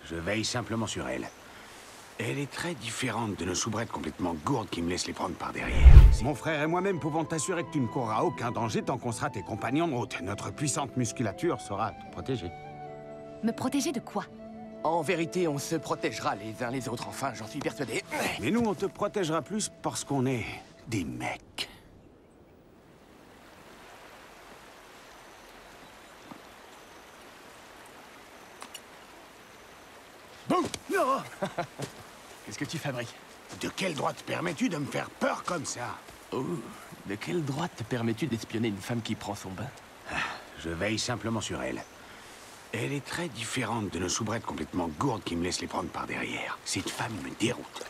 Je veille simplement sur elle. Elle est très différente de nos soubrettes complètement gourdes qui me laissent les prendre par derrière. Mon frère et moi-même pouvons t'assurer que tu ne courras aucun danger tant qu'on sera tes compagnons de route. Notre puissante musculature saura te protéger. Me protéger de quoi? En vérité, on se protégera les uns les autres, enfin, j'en suis persuadé. Mais nous, on te protégera plus parce qu'on est des mecs. Boum! Non! Qu'est-ce que tu fabriques? De quel droit te permets-tu de me faire peur comme ça? Oh, de quel droit te permets-tu d'espionner une femme qui prend son bain? Je veille simplement sur elle. Elle est très différente de nos soubrettes complètement gourdes qui me laissent les prendre par derrière. Cette femme me déroute.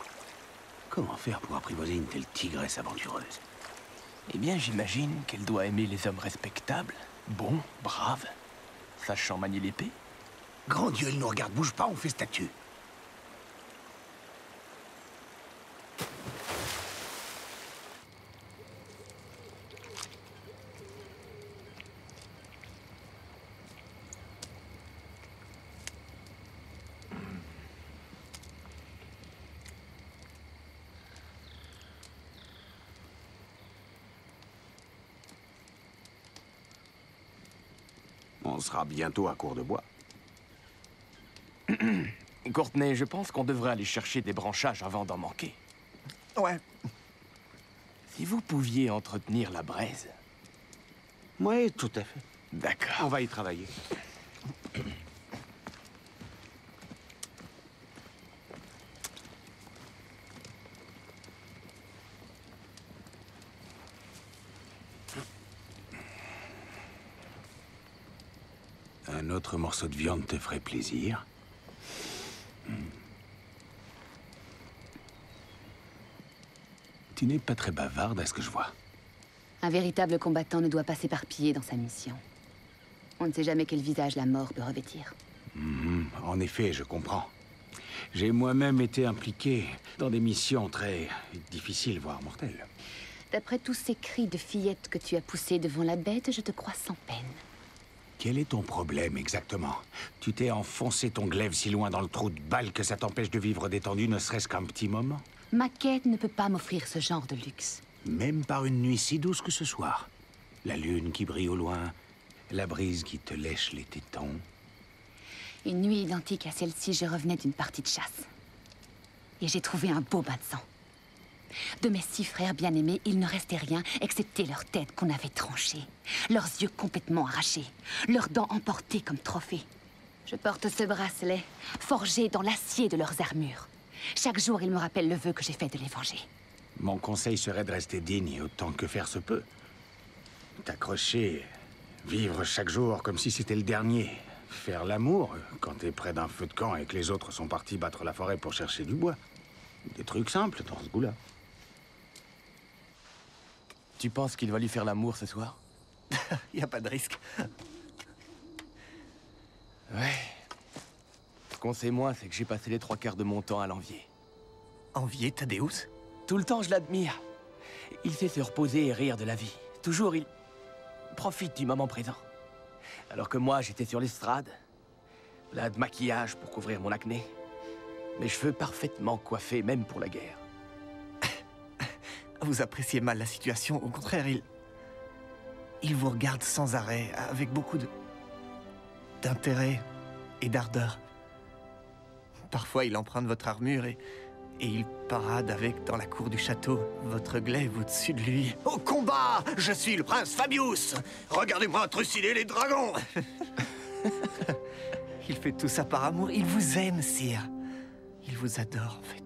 Comment faire pour apprivoiser une telle tigresse aventureuse? Eh bien, j'imagine qu'elle doit aimer les hommes respectables, bons, braves, sachant manier l'épée. Grand Dieu, elle nous regarde, bouge pas, on fait statue. On sera bientôt à court de bois. Courtney, je pense qu'on devrait aller chercher des branchages avant d'en manquer. Ouais. Si vous pouviez entretenir la braise. Oui, tout à fait. D'accord. On va y travailler. Un autre morceau de viande te ferait plaisir. Tu n'es pas très bavarde à ce que je vois. Un véritable combattant ne doit pas s'éparpiller dans sa mission. On ne sait jamais quel visage la mort peut revêtir. En effet, je comprends. J'ai moi-même été impliqué dans des missions très difficiles, voire mortelles. D'après tous ces cris de fillette que tu as poussés devant la bête, je te crois sans peine. Quel est ton problème exactement? Tu t'es enfoncé ton glaive si loin dans le trou de balle que ça t'empêche de vivre détendu, ne serait-ce qu'un petit moment? Ma quête ne peut pas m'offrir ce genre de luxe. Même par une nuit si douce que ce soir. La lune qui brille au loin, la brise qui te lèche les tétons. Une nuit identique à celle-ci, je revenais d'une partie de chasse. Et j'ai trouvé un beau bain de sang. De mes 6 frères bien-aimés, il ne restait rien, excepté leurs têtes qu'on avait tranchées, leurs yeux complètement arrachés, leurs dents emportées comme trophées. Je porte ce bracelet, forgé dans l'acier de leurs armures. Chaque jour, il me rappelle le vœu que j'ai fait de les venger. Mon conseil serait de rester digne autant que faire se peut. T'accrocher, vivre chaque jour comme si c'était le dernier. Faire l'amour quand t'es près d'un feu de camp et que les autres sont partis battre la forêt pour chercher du bois. Des trucs simples dans ce goût-là. Tu penses qu'il va lui faire l'amour ce soir? Y a pas de risque. Ouais. Ce qu'on sait moins, c'est que j'ai passé les 3/4 de mon temps à l'envier. Envier Thaddeus? Tout le temps, je l'admire. Il sait se reposer et rire de la vie. Toujours, il profite du moment présent. Alors que moi, j'étais sur l'estrade. Plein de maquillage pour couvrir mon acné. Mes cheveux parfaitement coiffés, même pour la guerre. Vous appréciez mal la situation. Au contraire, il vous regarde sans arrêt, avec beaucoup d'intérêt et d'ardeur. Parfois, il emprunte votre armure et il parade avec dans la cour du château, votre glaive au-dessus de lui. Au combat! Je suis le prince Fabius! Regardez-moi trucider les dragons! Il fait tout ça par amour. Il vous aime, sire. Il vous adore, en fait.